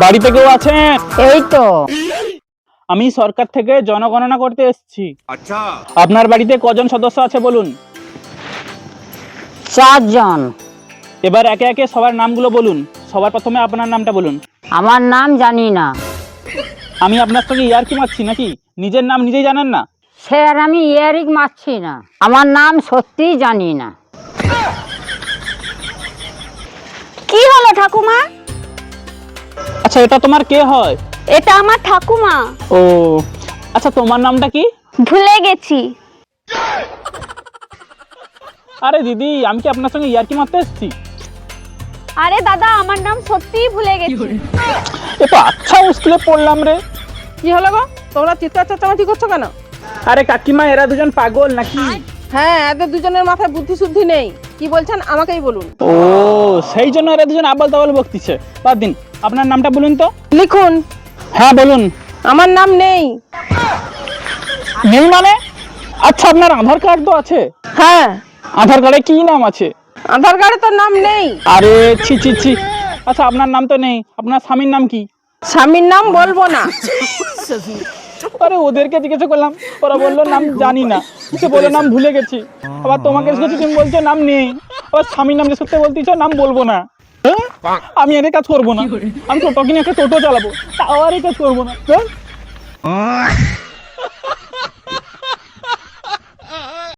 বাড়িতে কেউ আছেন? এই তো। আমি সরকার থেকে জনগণনা করতে এসেছি। আচ্ছা, আপনার বাড়িতে কজন সদস্য আছে বলুন। 4 জন। এবার একে একে সবার নামগুলো বলুন। সবার প্রথমে আপনার নামটা বলুন। আমার নাম জানি না। আমি আপনার সঙ্গে ইয়ার্কি মারছি নাকি? নিজের নাম নিজেই জানেন না? স্যার আমি ইয়ারিক মারছি না, আমার নাম সত্যিই জানি না। কি হলো ঠাকুমা? আচ্ছা, এটা তোমার কে হয়? এটা আমার ঠাকুমা। ও আচ্ছা, তোমার নামটা কি? ভুলে গেছি। আরে দিদি, আমি কি আপনার সঙ্গে ইয়ার্কি মারতে এসেছি? আরে দাদা, আমার নাম সত্যিই ভুলে গেছি। এ তো আচ্ছা মুশকিলে পড়লাম রে। কি হলো গো, তোমরা চিৎকার চেঁচামেচি করছো কেন? আরে কাকিমা, এরা দুজন পাগল নাকি? হ্যাঁ, এদের দুজনের মাথায় বুদ্ধি শুদ্ধি নেই। কি বলছেন আমাকেই বলুন। ও সেই জন্য এরা দুজন আবাল তাবাল বকতিছে। বাদ দিন, আপনার নামটা বলুন তো। লিখুন। হ্যাঁ বলুন। আমার নাম নেই। নেই মানে? আচ্ছা, আপনার আধার কার্ড তো আছে? হ্যাঁ, আধার কার্ডে কি নাম আছে? আধার কার্ডে তো নাম নেই। আরে ছি ছি ছি। আচ্ছা, আপনার নাম তো নেই, আপনার স্বামীর নাম কি? স্বামীর নাম বলবো না। আরে ওদেরকে জিজ্ঞাসা করলাম, ওরা বললো নাম জানি না। সে বলে নাম ভুলে গেছি। আবার তোমাকে জিজ্ঞেস তুমি বলছো নাম নেই। আবার স্বামীর নাম জিজ্ঞেস করতে বলতেছো নাম বলবো না। হ্যাঁ? আমি এর কাজ করবো না। আমি টোটো কিনে একটা টোটো চালাবো, তাও আর এই কাজ করবো না। হ্যাঁ?